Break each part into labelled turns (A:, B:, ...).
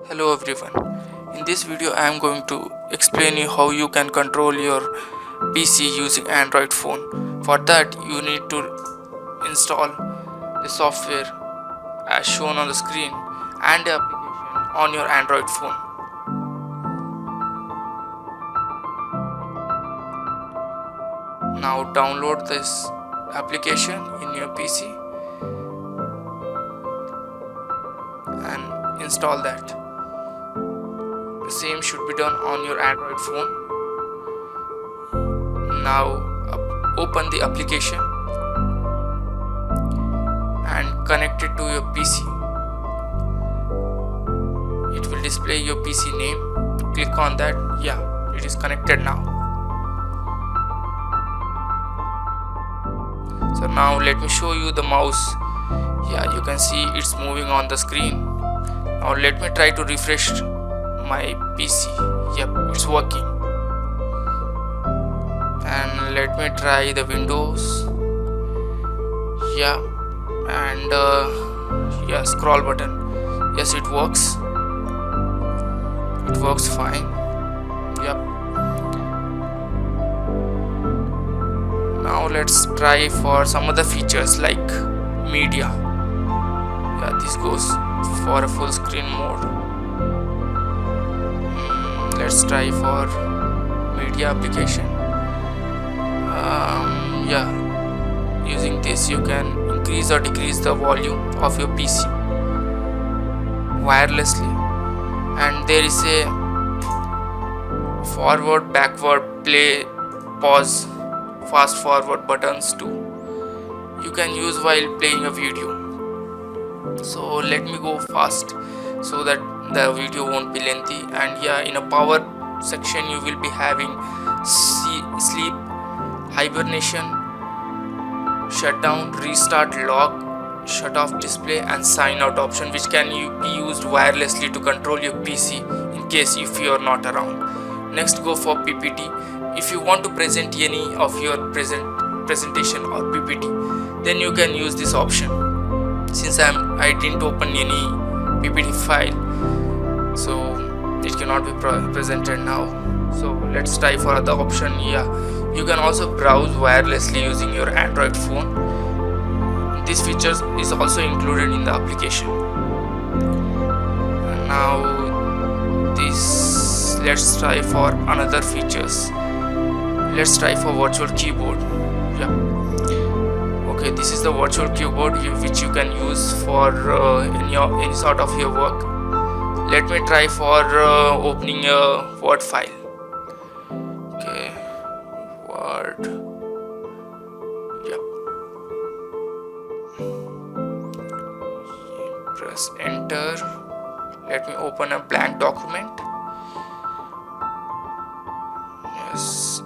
A: Hello everyone. In this video I am going to explain you how you can control your PC using Android phone. For that you need to install the software as shown on the screen and the application on your Android phone. Now download this application in your PC and install that. The same should be done on your Android phone. Now open the application and connect it to your PC. It will display your PC name. Click on that. Yeah, it is connected now. So now let me show you the mouse. Yeah, you can see it's moving on the screen. Now let me try to refresh my PC. Yep, it's working. And let me try the Windows. Yeah, and yeah, scroll button. Yes, it works. It works fine. Yep. Now let's try for some other features like media. Yeah, this goes for a full screen mode. Let's try for media application. Yeah, using this you can increase or decrease the volume of your PC wirelessly, and there is a forward, backward, play, pause, fast forward buttons too. You can use while playing a video. So let me go fast so that the video won't be lengthy. And yeah, in a power section you will be having sleep, hibernation, shutdown, restart, lock, shut off display, and sign out option, which can be used wirelessly to control your PC in case if you are not around. Next, go for PPT. If you want to present any of your presentation or PPT, then you can use this option. Since I didn't open any PPT file, so it cannot be presented now. So let's try for other option. Yeah, you can also browse wirelessly using your Android phone. This feature is also included in the application. And now this, let's try for another features. Let's try for virtual keyboard. Yeah. Okay, this is the virtual keyboard which you can use for any sort of your work. Let me try for opening a Word file. Okay, Word. Yep. Press enter. Let me open a blank document. Yes.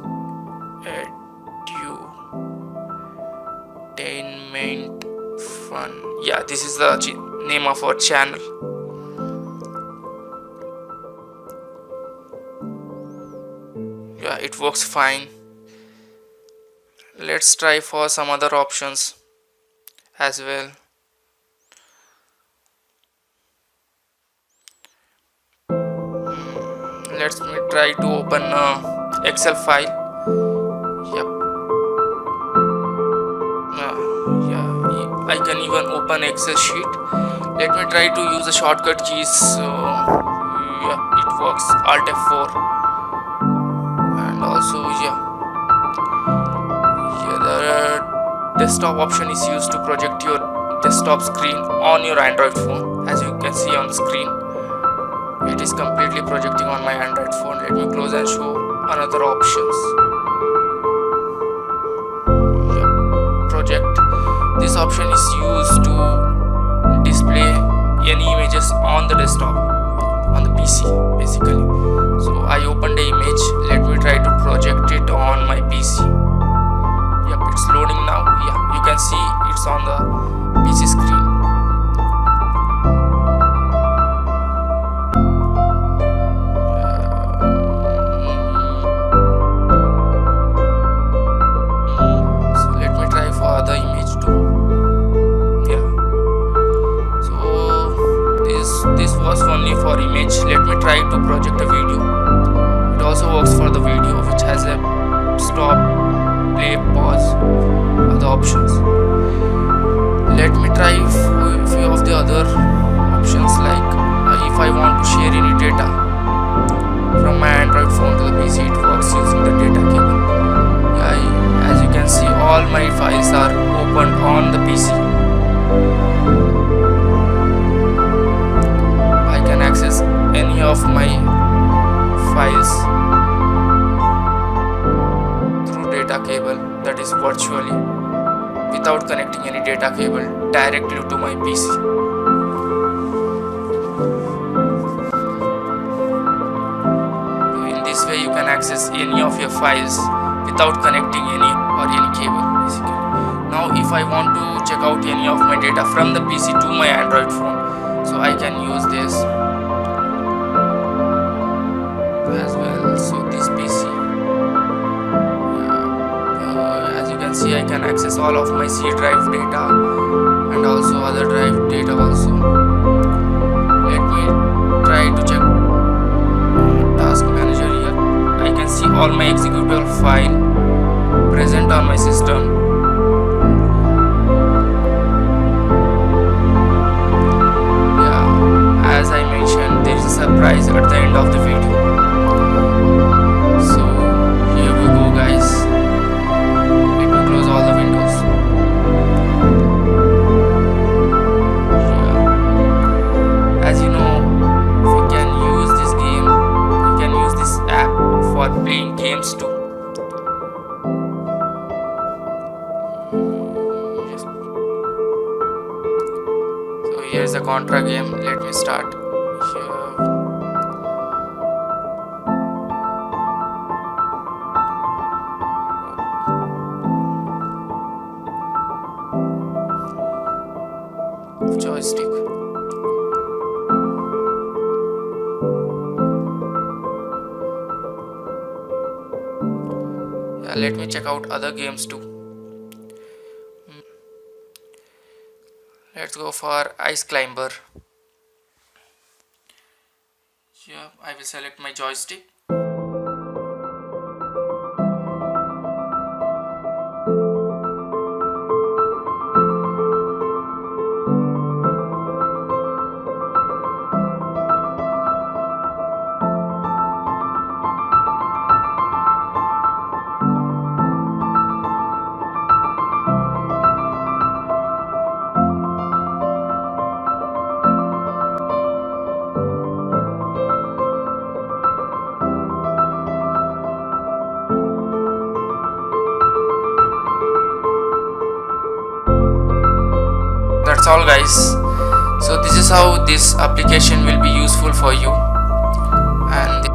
A: Entertainment fun. Yeah, this is the name of our channel. Yeah, it works fine. Let's try for some other options as well. Let me try to open a Excel file. Yep. I can even open Excel sheet. Let me try to use the shortcut keys. Yeah, it works. Alt F4. And also the desktop option is used to project your desktop screen on your Android phone. As you can see on the screen, it is completely projecting on my Android phone. Let me close and show another options. Project. This option is used to display any images on the desktop, on the PC basically. So I opened the image. Let me try to project it on my PC. Yep, it's loading now. Yeah, you can see it's on the PC screen. So let me try for other image too. Yeah. So this this was only for image. Let me try to project a video. It also works for the video, which has a stop, play, pause, other options. Let me try few of the other options, like if I want to share any data from my Android phone to the PC, it works using the data cable. As you can see, all my files are opened on the PC. I can access any of my files through data cable, that is virtually, without connecting any data cable directly to my PC. In this way you can access any of your files without connecting any cable basically. Now if I want to check out any of my data from the PC to my Android phone, so I can use this as well. So this PC, as you can see, I can access all of my C drive data and also other drive data also. Let me try to check task manager here. I can see all my executable file present on my system. As I mentioned, there is a surprise at the end of the video. So here we go, guys. Let me close all the windows. As you know, we can use this game, we can use this app for playing games too. So here's a Contra game. Let me start here. Joystick. Let me check out other games too. Let's go for Ice Climber. Here I will select my joystick. That's all, guys. So this is how this application will be useful for you, and